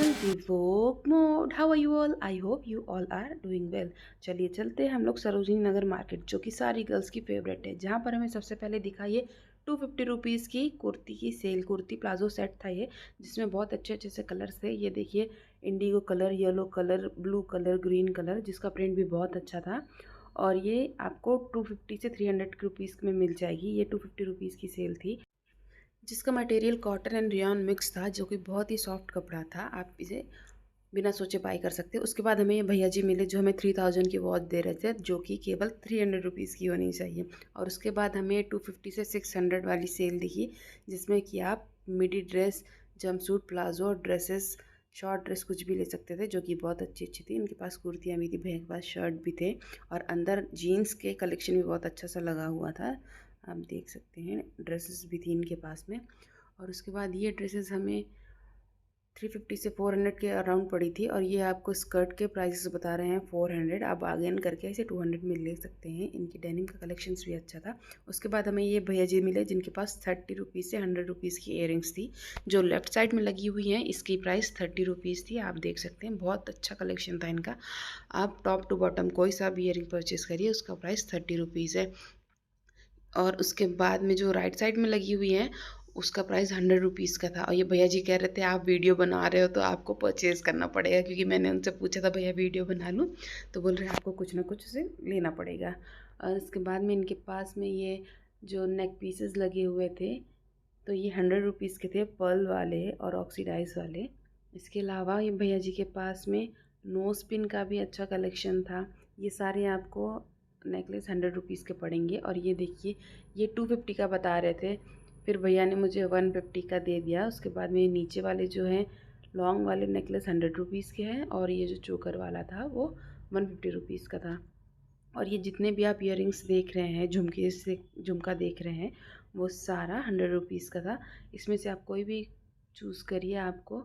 channel The Vogue Mode. How are you all? I hope you all are doing well. चलिए चलते हैं हम लोग सरोजिनी नगर मार्केट, जो कि सारी गर्ल्स की फेवरेट है, जहाँ पर हमें सबसे पहले दिखा ये 250 रुपीज़ की कुर्ती की सेल। कुर्ती प्लाजो सेट था ये, जिसमें बहुत अच्छे अच्छे से कलर्स थे। ये देखिए, Indigo colour, yellow colour, blue colour, green colour, जिसका प्रिंट भी बहुत अच्छा था। और ये आपको 250 से 300 रुपीज़ में मिल जाएगी। ये 250 रुपीज़ की सेल थी, जिसका material cotton and rayon mix था, जो कि बहुत ही सॉफ्ट कपड़ा था। आप इसे बिना सोचे बाई कर सकते हो। उसके बाद हमें ये भैया जी मिले, जो हमें 3000 की वॉच दे रहे थे, जो कि केवल 300 रुपीज़ की होनी चाहिए। और उसके बाद हमें 250 से 600 वाली सेल दिखी, जिसमें कि आप midi dress, jumpsuit, palazzo, dresses, short dress कुछ भी ले सकते थे, जो कि बहुत अच्छी अच्छी थी। इनके पास कुर्तियाँ भी थी, भैया के पास शर्ट भी थे, और अंदर जीन्स के कलेक्शन भी बहुत अच्छा सा लगा हुआ था। आप देख सकते हैं, ड्रेसेस भी थी इनके पास में। और उसके बाद ये ड्रेसेस हमें 350 से 400 के अराउंड पड़ी थी। और ये आपको स्कर्ट के प्राइसेस बता रहे हैं 400। आप आगेन करके इसे 200 में ले सकते हैं। इनकी डेनिम का कलेक्शंस भी अच्छा था। उसके बाद हमें ये भैया जी मिले, जिनके पास 30 रुपीज़ से 100 रुपीज़ की इयरिंग्स थी, जो लेफ्ट साइड में लगी हुई हैं। इसकी प्राइस 30 रुपीज़ थी। आप देख सकते हैं, बहुत अच्छा कलेक्शन था इनका। आप टॉप टू बॉटम कोई सा भी इयरिंग परचेज़ करिए, उसका प्राइस 30 रुपीज़ है। और उसके बाद में जो राइट साइड में लगी हुई है, उसका प्राइस 100 रुपीज़ का था। और ये भैया जी कह रहे थे, आप वीडियो बना रहे हो तो आपको परचेज़ करना पड़ेगा, क्योंकि मैंने उनसे पूछा था भैया वीडियो बना लूँ, तो बोल रहे हैं आपको कुछ ना कुछ उसे लेना पड़ेगा। और उसके बाद में इनके पास में ये जो नेक पीसेस लगे हुए थे, तो ये 100 रुपीज़ के थे, पर्ल वाले और ऑक्सीडाइज वाले। इसके अलावा ये भैया जी के पास में नोज पिन का भी अच्छा कलेक्शन था। ये सारे आपको नेकलेस 100 रुपीज़ के पड़ेंगे। और ये देखिए, ये 250 का बता रहे थे, फिर भैया ने मुझे 150 का दे दिया। उसके बाद में ये नीचे वाले जो हैं लॉन्ग वाले नेकलेस 100 रुपीज़ के हैं, और ये जो चोकर वाला था वो 150 रुपीज़ का था। और ये जितने भी आप इयररिंग्स देख रहे हैं, झुमके से झुमका देख रहे हैं, वो सारा 100 रुपीज़ का था। इसमें से आप कोई भी चूज़ करिए, आपको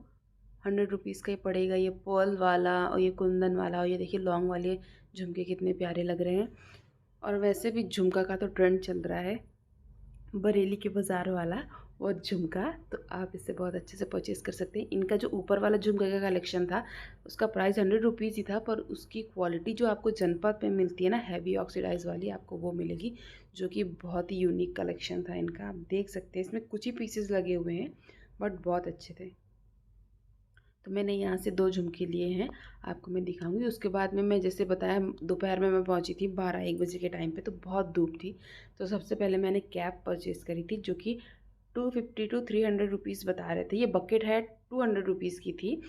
100 रुपीज़ का ही पड़ेगा। ये पर्ल वाला और ये कुंदन वाला, और ये देखिए लॉन्ग वाले झुमके कितने प्यारे लग रहे हैं। और वैसे भी झुमका का तो ट्रेंड चल रहा है, बरेली के बाज़ार वाला वो झुमका, तो आप इससे बहुत अच्छे से परचेज़ कर सकते हैं। इनका जो ऊपर वाला झुमके का कलेक्शन था, उसका प्राइस 100 रुपीज़ ही था, पर उसकी क्वालिटी जो आपको जनपद में मिलती है ना, हैवी ऑक्सीडाइज वाली, आपको वो मिलेगी, जो कि बहुत ही यूनिक कलेक्शन था इनका। आप देख सकते हैं, इसमें कुछ ही पीसेस लगे हुए हैं, बट बहुत अच्छे थे। तो मैंने यहाँ से 2 झुमके लिए हैं, आपको मैं दिखाऊंगी। उसके बाद में मैं जैसे बताया, दोपहर में मैं पहुँची थी 12-1 बजे के टाइम पे, तो बहुत धूप थी। तो सबसे पहले मैंने कैप परचेज़ करी थी, जो कि 250 टू 300 रुपीज़ बता रहे थे। ये बकेट है 200 रुपीज़ की थी,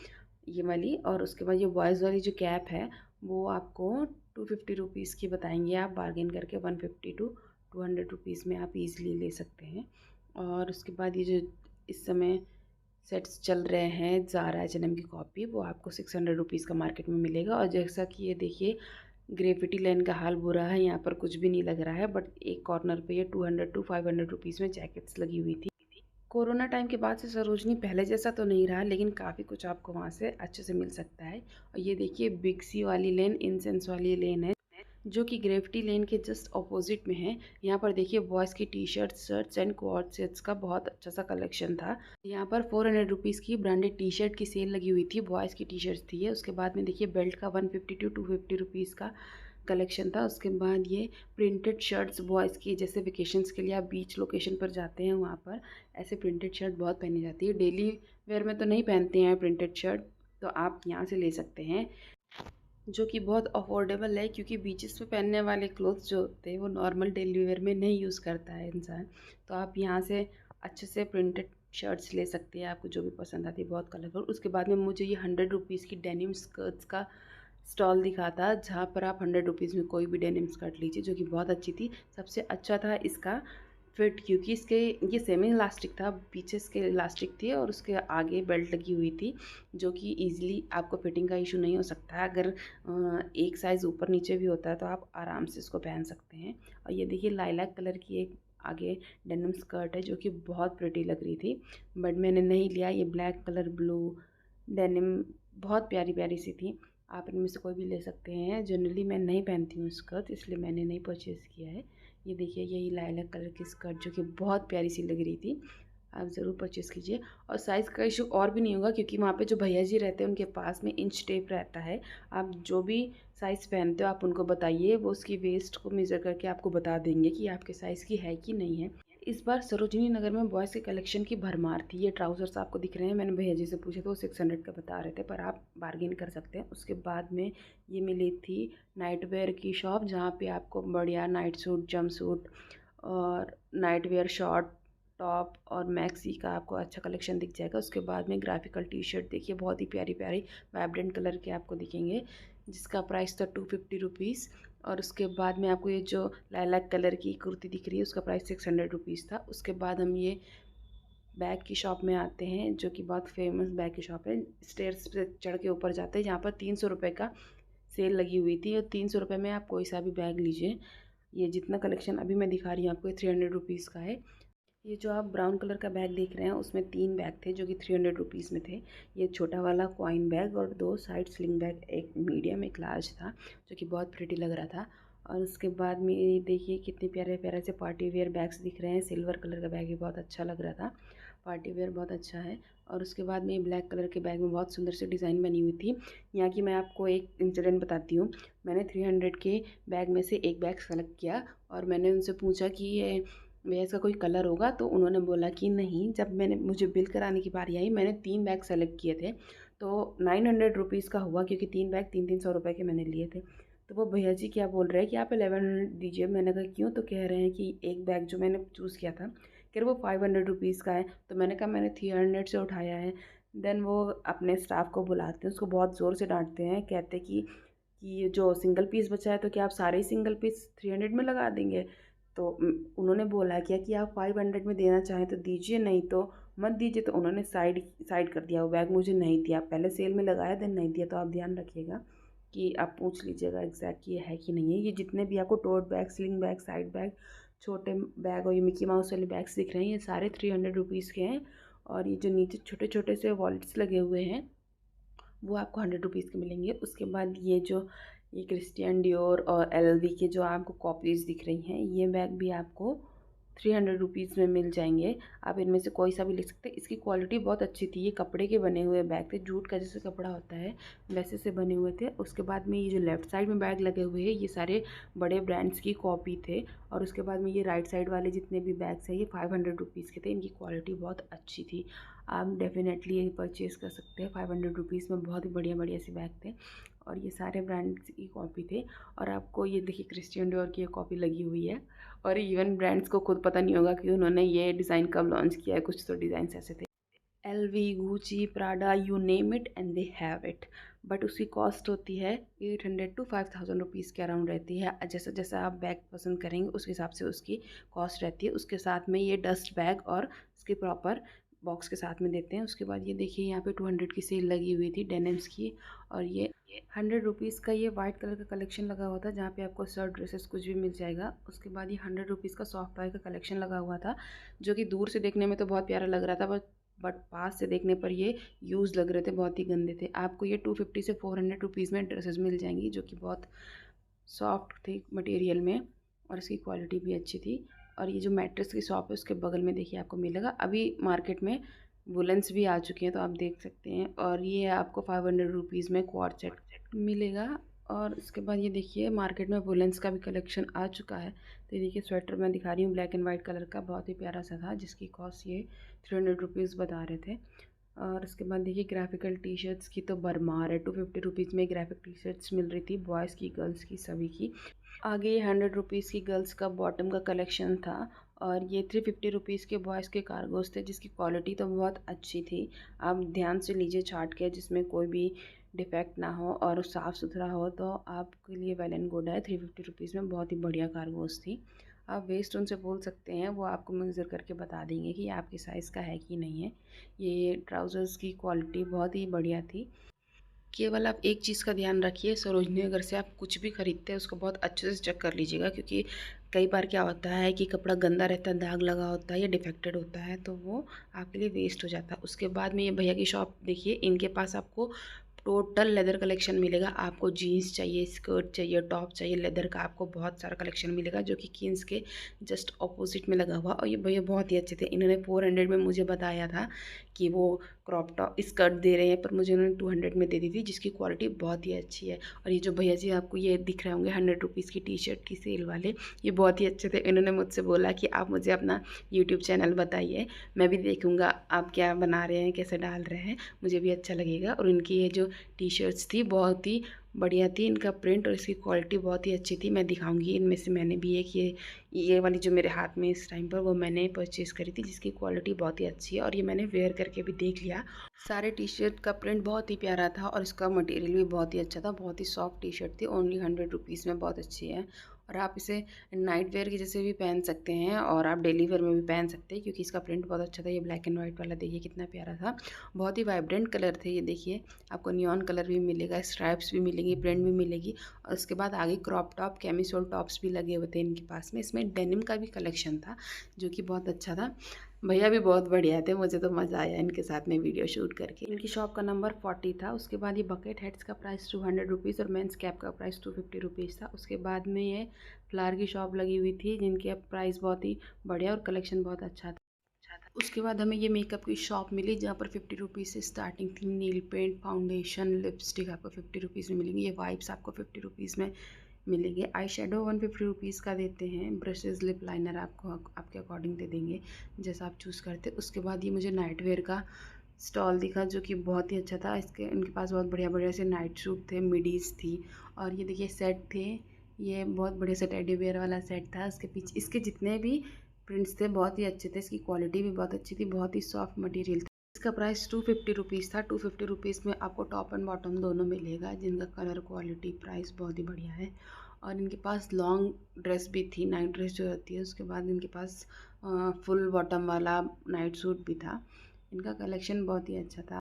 ये वाली। और उसके बाद ये बॉयज़ वाली जो कैप है, वो आपको 250 रुपीज़ की बताएंगे। आप बार्गेन करके 150 टू 200 रुपीज़ में आप इजीली ले सकते हैं। और उसके बाद ये जो इस समय सेट्स चल रहे हैं, ज़ारा H&M की कॉपी, वो आपको 600 रुपीज़ का मार्केट में मिलेगा। और जैसा कि ये देखिए, ग्रेफिटी लाइन का हाल बुरा है, यहाँ पर कुछ भी नहीं लग रहा है, बट एक कॉर्नर पे ये 200 टू 500 रुपीज़ में जैकेट्स लगी हुई थी। कोरोना टाइम के बाद से सरोजनी पहले जैसा तो नहीं रहा, लेकिन काफ़ी कुछ आपको वहाँ से अच्छे से मिल सकता है। और ये देखिए, बिग सी वाली लेन, इंसेंस वाली लेन है, जो कि ग्रेविटी लेन के जस्ट अपोजिट में है। यहाँ पर देखिए, बॉयज़ की T shirt, shirts and quad sets का बहुत अच्छा सा कलेक्शन था। यहाँ पर 400 रुपीज़ की ब्रांडेड टी शर्ट की सेल लगी हुई थी, बॉयज़ की टी शर्ट्स थी ये। उसके बाद में देखिए, बेल्ट का 150 टू 250 रुपीज़ का कलेक्शन था। उसके बाद ये प्रिंटेड शर्ट्स बॉयज़ की, जैसे वेकेशंस के लिए आप बीच लोकेशन पर जाते हैं, वहाँ पर ऐसे प्रिंटेड शर्ट बहुत पहनी जाती है। डेली वेयर में तो नहीं पहनते हैं प्रिंटेड शर्ट, तो आप यहाँ से ले सकते हैं, जो कि बहुत अफोर्डेबल है, क्योंकि बीचेस पे पहनने वाले क्लोथ्स जो होते हैं, वो नॉर्मल डेली वेयर में नहीं यूज़ करता है इंसान। तो आप यहाँ से अच्छे से प्रिंटेड शर्ट्स ले सकते हैं, आपको जो भी पसंद आती है, बहुत कलरफुल। उसके बाद में मुझे ये 100 रुपीज़ की डेनिम स्कर्ट्स का स्टॉल दिखा था, जहाँ पर आप 100 रुपीज़ में कोई भी डेनिम स्कर्ट लीजिए, जो कि बहुत अच्छी थी। सबसे अच्छा था इसका फिट, क्योंकि इसके ये सेमी इलास्टिक था, पीछे इसके इलास्टिक थी, और उसके आगे बेल्ट लगी हुई थी, जो कि ईजिली आपको फिटिंग का इशू नहीं हो सकता है। अगर एक साइज़ ऊपर नीचे भी होता है, तो आप आराम से इसको पहन सकते हैं। और ये देखिए, लाइलैक कलर की एक आगे डेनिम स्कर्ट है, जो कि बहुत प्रिटी लग रही थी, बट मैंने नहीं लिया। ये ब्लैक कलर ब्लू डेनिम बहुत प्यारी प्यारी सी थी, आप इनमें से कोई भी ले सकते हैं। जनरली मैं नहीं पहनती हूँ स्कर्ट, इसलिए मैंने नहीं परचेज़ किया है। ये देखिए, यही लाइलैक कलर की स्कर्ट, जो कि बहुत प्यारी सी लग रही थी, आप ज़रूर परचेज़ कीजिए। और साइज़ का इशू और भी नहीं होगा, क्योंकि वहाँ पे जो भैया जी रहते हैं उनके पास में इंच टेप रहता है। आप जो भी साइज़ पहनते हो आप उनको बताइए, वो उसकी वेस्ट को मेज़र करके आपको बता देंगे कि आपके साइज़ की है कि नहीं है। इस बार सरोजिनी नगर में बॉयज़ के कलेक्शन की भरमार थी। ये ट्राउज़र्स आपको दिख रहे हैं, मैंने भैया जी से पूछे तो वो 600 का बता रहे थे, पर आप बार्गेन कर सकते हैं। उसके बाद में ये मिली थी नाइट वेयर की शॉप, जहाँ पे आपको बढ़िया नाइट सूट, जंपसूट और नाइट वेयर शॉर्ट टॉप और मैक्सी का आपको अच्छा कलेक्शन दिख जाएगा। उसके बाद में ग्राफिकल टी शर्ट देखिए, बहुत ही प्यारी प्यारी वाइब्रेंट कलर के आपको दिखेंगे, जिसका प्राइस था 250 रुपीज़। और उसके बाद में आपको ये जो लाइलैक कलर की कुर्ती दिख रही है उसका प्राइस 600 रुपीज़ था। उसके बाद हम ये बैग की शॉप में आते हैं, जो कि बहुत फेमस बैग की शॉप है। स्टेयर्स से चढ़ के ऊपर जाते हैं, जहाँ पर 300 रुपये का सेल लगी हुई थी, और 300 रुपये में आप कोई सा भी बैग लीजिए। ये जितना कलेक्शन अभी मैं दिखा रही हूँ आपको, ये 300 रुपीज़ का है। ये जो आप ब्राउन कलर का बैग देख रहे हैं उसमें 3 बैग थे जो कि 300 रुपीज़ में थे। ये छोटा वाला कॉइन बैग और 2 साइड स्लिंग बैग, एक मीडियम एक लार्ज था, जो कि बहुत प्रिटी लग रहा था। और उसके बाद में ये देखिए कितने प्यारे प्यारे से पार्टी वेयर बैग्स दिख रहे हैं। सिल्वर कलर का बैग भी बहुत अच्छा लग रहा था, पार्टी वेयर बहुत अच्छा है। और उसके बाद में ब्लैक कलर के बैग में बहुत सुंदर सी डिज़ाइन बनी हुई थी। यहाँ की मैं आपको एक इंसिडेंट बताती हूँ। मैंने 300 के बैग में से एक बैग सेलेक्ट किया और मैंने उनसे पूछा कि ये भैया इसका कोई कलर होगा, तो उन्होंने बोला कि नहीं। जब मैंने मुझे बिल कराने की बारी आई, मैंने 3 बैग सेलेक्ट किए थे, तो 900 रुपीज़ का हुआ, क्योंकि 3 बैग 300 के मैंने लिए थे। तो वो भैया जी क्या बोल रहे हैं कि आप 1100 दीजिए। मैंने कहा क्यों? तो कह रहे हैं कि एक बैग जो मैंने चूज़ किया था, कह रहे वो 500 रुपीज़ का है। तो मैंने कहा मैंने 300 से उठाया है। देन वो अपने स्टाफ को बुलाते हैं, उसको बहुत ज़ोर से डांटते हैं, कहते कि ये जो सिंगल पीस बचा है तो क्या आप सारे ही सिंगल पीस 300 में लगा देंगे? तो उन्होंने बोला क्या कि आप 500 में देना चाहें तो दीजिए, नहीं तो मत दीजिए। तो उन्होंने साइड साइड कर दिया, वो बैग मुझे नहीं दिया। पहले सेल में लगाया देन नहीं दिया। तो आप ध्यान रखिएगा कि आप पूछ लीजिएगा एग्जैक्ट ये है कि नहीं है। ये जितने भी आपको tote bag, sling bag, side bag, छोटे बैग और ये मिकी माउस वाले बैग्स दिख रहे हैं, ये सारे 300 रुपीज़ के हैं। और ये जो नीचे छोटे छोटे से वॉलेट्स लगे हुए हैं वो आपको 100 रुपीज़ के मिलेंगे। उसके बाद ये क्रिस्टियन डियोर और एलवी के जो आपको कॉपीज़ दिख रही हैं, ये बैग भी आपको 300 रुपीज़ में मिल जाएंगे। आप इनमें से कोई सा भी ले सकते हैं। इसकी क्वालिटी बहुत अच्छी थी। ये कपड़े के बने हुए बैग थे, जूट का जैसे कपड़ा होता है वैसे से बने हुए थे। उसके बाद में ये जो लेफ़्ट साइड में बैग लगे हुए हैं, ये सारे बड़े ब्रांड्स की कॉपी थे। और उसके बाद में ये राइट साइड वाले जितने भी बैग्स हैं, ये 500 रुपीज़ के थे। इनकी क्वालिटी बहुत अच्छी थी, आप डेफिनेटली ये परचेज़ कर सकते हैं। 500 रुपीज़ में बहुत ही बढ़िया बढ़िया से बैग थे, और ये सारे ब्रांड्स की कॉपी थे। और आपको ये देखिए क्रिस्टियन डियोर की ये कॉपी लगी हुई है। और इवन ब्रांड्स को खुद पता नहीं होगा कि उन्होंने ये डिज़ाइन कब लॉन्च किया है। कुछ तो डिज़ाइंस ऐसे थे, LV, Gucci, Prada, you name it and they have it. But उसकी कॉस्ट होती है 800 to 5000 रुपीज़ के अराउंड रहती है। जैसा जैसा आप बैग पसंद करेंगे उस हिसाब से उसकी कॉस्ट रहती है। उसके साथ में ये डस्ट बैग और उसके प्रॉपर बॉक्स के साथ में देते हैं। उसके बाद ये देखिए यहाँ पे 200 की सेल लगी हुई थी डेनिम्स की, और ये 100 रुपीज़ का ये वाइट कलर का कलेक्शन लगा हुआ था, जहाँ पे आपको शर्ट, ड्रेसेस कुछ भी मिल जाएगा। उसके बाद ये 100 रुपीज़ का सॉफ्ट टॉय का कलेक्शन लगा हुआ था, जो कि दूर से देखने में तो बहुत प्यारा लग रहा था, बट पास से देखने पर ये यूज़ लग रहे थे, बहुत ही गंदे थे। आपको ये 250 से 400 रुपीज़ में ड्रेसेस मिल जाएंगी, जो कि बहुत सॉफ्ट थी मटेरियल में, और इसकी क्वालिटी भी अच्छी थी। और ये जो मैट्रेस की शॉप है उसके बगल में देखिए आपको मिलेगा। अभी मार्केट में वुलेंस भी आ चुके हैं, तो आप देख सकते हैं। और ये आपको 500 रुपीज़ में क्वाड सेट मिलेगा। और उसके बाद ये देखिए मार्केट में वुलेंस का भी कलेक्शन आ चुका है। तो ये देखिए स्वेटर मैं दिखा रही हूँ, ब्लैक एंड वाइट कलर का, बहुत ही प्यारा सा था, जिसकी कॉस्ट ये 300 रुपीज़ बता रहे थे। और उसके बाद देखिए ग्राफिकल टी शर्ट्स की तो भरमार है। 250 रुपीज़ में ग्राफिक टी शर्ट्स मिल रही थी, बॉयज़ की, गर्ल्स की, सभी की। आगे ये 100 रुपीज़ की गर्ल्स का बॉटम का कलेक्शन था, और ये 350 रुपीज़ के बॉयज़ के कार्गोज थे, जिसकी क्वालिटी तो बहुत अच्छी थी। आप ध्यान से लीजिए छाट के, जिसमें कोई भी डिफेक्ट ना हो और साफ़ सुथरा हो, तो आपके लिए वेल एंड गुड है। 350 रुपीज़ में बहुत ही बढ़िया कार्गोज थी। आप वेस्ट उनसे बोल सकते हैं, वो आपको मेज़र करके बता देंगे कि आपके साइज़ का है कि नहीं है। ये ट्राउज़र्स की क्वालिटी बहुत ही बढ़िया थी। केवल आप एक चीज़ का ध्यान रखिए, सरोजनी नगर से आप कुछ भी खरीदते हैं उसको बहुत अच्छे से चेक कर लीजिएगा, क्योंकि कई बार क्या होता है कि कपड़ा गंदा रहता है, दाग लगा होता है या डिफेक्टेड होता है, तो वो आपके लिए वेस्ट हो जाता है। उसके बाद में ये भैया की शॉप देखिए, इनके पास आपको टोटल लेदर कलेक्शन मिलेगा आपको। जीन्स चाहिए, स्कर्ट चाहिए, टॉप चाहिए, लेदर का आपको बहुत सारा कलेक्शन मिलेगा, जो कि कीन्स के जस्ट ऑपोजिट में लगा हुआ। और ये भैया बहुत ही अच्छे थे। इन्होंने 400 में मुझे बताया था कि वो क्रॉप टॉप स्कर्ट दे रहे हैं, पर मुझे उन्होंने 200 में दे दी थी, जिसकी क्वालिटी बहुत ही अच्छी है। और ये जो भैया जी आपको ये दिख रहे होंगे 100 रुपीज़ की टी शर्ट की सेल वाले, ये बहुत ही अच्छे थे। इन्होंने मुझसे बोला कि आप मुझे अपना यूट्यूब चैनल बताइए, मैं भी देखूँगा आप क्या बना रहे हैं, कैसे डाल रहे हैं, मुझे भी अच्छा लगेगा। और इनकी ये जो टी शर्ट्स थी बहुत ही बढ़िया थी, इनका प्रिंट और इसकी क्वालिटी बहुत ही अच्छी थी। मैं दिखाऊंगी इनमें से मैंने भी एक ये वाली जो मेरे हाथ में इस टाइम पर, वो मैंने परचेज़ करी थी, जिसकी क्वालिटी बहुत ही अच्छी है। और ये मैंने वेयर करके भी देख लिया। सारे टी शर्ट का प्रिंट बहुत ही प्यारा था और इसका मटेरियल भी बहुत ही अच्छा था। बहुत ही सॉफ्ट टी शर्ट थी, ओनली 100 रुपीज़ में बहुत अच्छी है। और आप इसे नाइट वेयर के जैसे भी पहन सकते हैं और आप डेली वेयर में भी पहन सकते हैं, क्योंकि इसका प्रिंट बहुत अच्छा था। ये ब्लैक एंड वाइट वाला देखिए कितना प्यारा था, बहुत ही वाइब्रेंट कलर थे। ये देखिए आपको नियॉन कलर भी मिलेगा, स्ट्राइप्स भी मिलेंगी, प्रिंट भी मिलेगी। और उसके बाद आगे क्रॉप टॉप, कैमिसोल टॉप्स भी लगे हुए थे इनके पास में। इसमें डेनिम का भी कलेक्शन था, जो कि बहुत अच्छा था। भैया भी बहुत बढ़िया थे, मुझे तो मज़ा आया इनके साथ में वीडियो शूट करके। इनकी शॉप का नंबर 40 था। उसके बाद ये बकेट हेड्स का प्राइस 200 रुपीज़ और मेंस कैप का प्राइस 250 रुपीज़ था। उसके बाद में ये फ्लावर की शॉप लगी हुई थी, जिनकी अब प्राइस बहुत ही बढ़िया और कलेक्शन बहुत अच्छा था। उसके बाद हमें ये मेकअप की शॉप मिली, जहाँ पर 50 रुपीज़ से स्टार्टिंग थी। नील पेंट, फाउंडेशन, लिपस्टिक आपको 50 रुपीज़ में मिलेंगी। ये वाइप्स आपको 50 रुपीज़ में मिलेंगे। आई शेडो 150 रुपीज़ का देते हैं। ब्रशेज़, लिप लाइनर आपको आपके अकॉर्डिंग दे देंगे, जैसा आप चूज़ करते। उसके बाद ये मुझे नाइट वेयर का स्टॉल दिखा, जो कि बहुत ही अच्छा था। इनके पास बहुत बढ़िया बढ़िया से नाइट सूट थे, मिडीज़ थी। और ये देखिए सेट थे, ये बहुत बढ़िया से टेडी बेयर वाला सेट था। इसके पीछे इसके जितने भी प्रिंट्स थे बहुत ही अच्छे थे। इसकी क्वालिटी भी बहुत अच्छी थी, बहुत ही सॉफ्ट मटेरियल था। इसका प्राइस 250 रुपीज़ था। 250 रुपीज़ में आपको टॉप एंड बॉटम दोनों मिलेगा, जिनका कलर, क्वालिटी, प्राइस बहुत ही बढ़िया है। और इनके पास लॉन्ग ड्रेस भी थी, नाइट ड्रेस जो रहती है। उसके बाद इनके पास फुल बॉटम वाला नाइट सूट भी था। इनका कलेक्शन बहुत ही अच्छा था।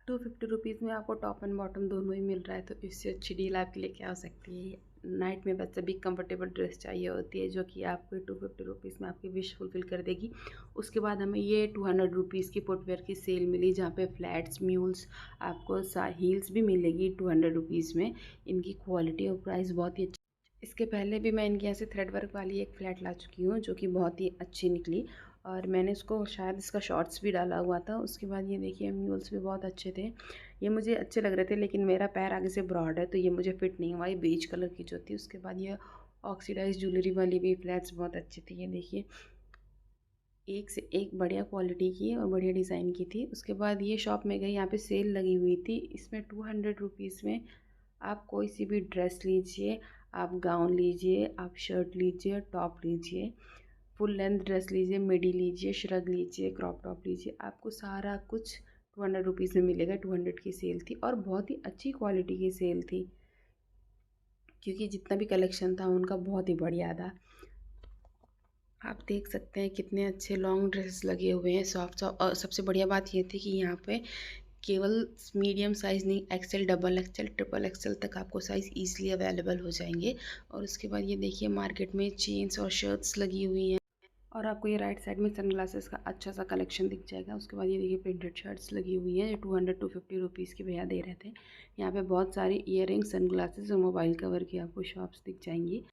250 रुपीज़ में आपको टॉप एंड बॉटम दोनों ही मिल रहा है, तो इससे अच्छी डील आपके लिए क्या हो सकती है। नाइट में बस सभी कंफर्टेबल ड्रेस चाहिए होती है, जो कि आपको 250 रुपीज़ में आपकी विश फुलफिल कर देगी। उसके बाद हमें ये 200 रुपीज़ की फुटवेयर की सेल मिली, जहाँ पे फ्लैट्स, म्यूल्स, आपको हील्स भी मिलेगी 200 रुपीज़ में। इनकी क्वालिटी और प्राइस बहुत ही अच्छी। इसके पहले भी मैं इनके यहाँ से थ्रेड वर्क वाली एक फ्लैट ला चुकी हूँ, जो कि बहुत ही अच्छी निकली। और मैंने इसको शायद इसका शॉर्ट्स भी डाला हुआ था। उसके बाद ये देखिए म्यूल्स भी बहुत अच्छे थे, ये मुझे अच्छे लग रहे थे, लेकिन मेरा पैर आगे से ब्रॉड है तो ये मुझे फिट नहीं हुआ। ये बेज कलर की जो थी। उसके बाद ये ऑक्सीडाइज ज्वेलरी वाली भी फ्लैट्स बहुत अच्छी थी। ये देखिए एक से एक बढ़िया क्वालिटी की और बढ़िया डिज़ाइन की थी। उसके बाद ये शॉप में गई, यहाँ पे सेल लगी हुई थी। इसमें 200 रुपीज़ में आप कोई सी भी ड्रेस लीजिए, आप गाउन लीजिए, आप शर्ट लीजिए, टॉप लीजिए, फुल लेंथ ड्रेस लीजिए, मिडी लीजिए, श्रग लीजिए, क्रॉप टॉप लीजिए, आपको सारा कुछ 200 रुपीज़ में मिलेगा। 200 की सेल थी और बहुत ही अच्छी क्वालिटी की सेल थी, क्योंकि जितना भी कलेक्शन था उनका बहुत ही बढ़िया था। आप देख सकते हैं कितने अच्छे लॉन्ग ड्रेसेस लगे हुए हैं, सॉफ्ट सॉफ्ट। और सबसे बढ़िया बात ये थी कि यहाँ पे केवल मीडियम साइज़ नहीं, XL, double XL, triple XL तक आपको साइज़ ईजिली अवेलेबल हो जाएंगे। और उसके बाद ये देखिए मार्केट में जीन्स और शर्ट्स लगी हुई हैं। और आपको ये राइट साइड में सनग्लासेस का अच्छा सा कलेक्शन दिख जाएगा। उसके बाद ये देखिए प्रिंटेड शर्ट्स लगी हुई हैं, जो 250 रुपीज़ की भैया दे रहे थे। यहाँ पे बहुत सारी ईयरिंग, सनग्लासेस और मोबाइल कवर की आपको शॉप्स दिख जाएंगी।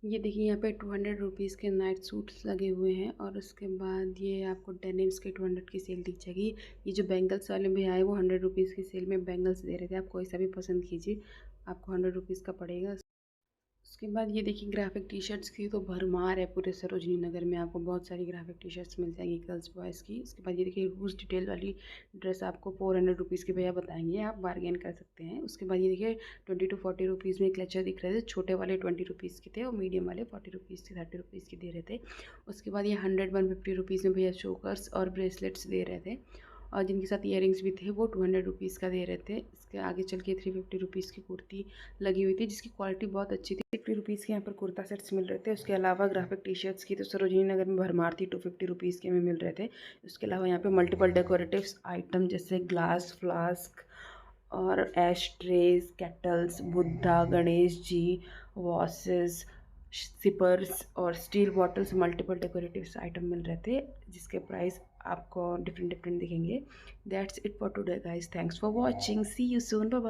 ये देखिए यहाँ पे 200 रुपीज़ के नाइट सूट्स लगे हुए हैं। और उसके बाद ये आपको डेनिम्स के 200 की सेल दिख जाएगी। ये जो बैंगल्स वाले भैया आए वो 100 रुपीज़ की सेल में बैंगल्स दे रहे थे। आप कोई सा भी पसंद कीजिए, आपको 100 रुपीज़ का पड़ेगा। उसके बाद ये देखिए ग्राफिक टी शर्ट्स की तो भरमार है पूरे सरोजनी नगर में। आपको बहुत सारी ग्राफिक टी शर्ट्स मिल जाएंगी गर्ल्स बॉयज़ की। उसके बाद ये देखिए रूज डिटेल वाली ड्रेस आपको 400 रुपीज़ की भैया बताएंगे, आप बार्गेन कर सकते हैं। उसके बाद ये देखिए 20 to 40 रुपीज़ में क्लचर दिख रहे थे। छोटे वाले 20 रुपीज़ के थे और मीडियम वाले 40 रुपीज़ के, 30 रुपीज़ की दे रहे थे। उसके बाद ये 150 रुपीज़ में भैया चोकर्स और ब्रेसलेट्स दे रहे थे, और जिनके साथ ईयरिंग्स भी थे वो 200 रुपीज़ का दे रहे थे। इसके आगे चल के 350 रुपीज़ की कुर्ती लगी हुई थी, जिसकी क्वालिटी बहुत अच्छी थी। 50 रुपीज़ के यहाँ पर कुर्ता सेट्स मिल रहे थे। उसके अलावा ग्राफिक टी शर्ट्स की तो सरोजिनी नगर में भरमार थी, 250 रुपीज़ के में मिल रहे थे। उसके अलावा यहाँ पे मल्टीपल डेकोरेटिव्स आइटम जैसे ग्लास, फ्लास्क और ash trays, kettles, Buddha, Ganesh ji, vases, sippers और steel bottles, multiple decoratives item मिल रहे थे, जिसके प्राइस आपको डिफरेंट डिफरेंट दिखेंगे। That's it for today guys, thanks for watching, see you soon, bye bye.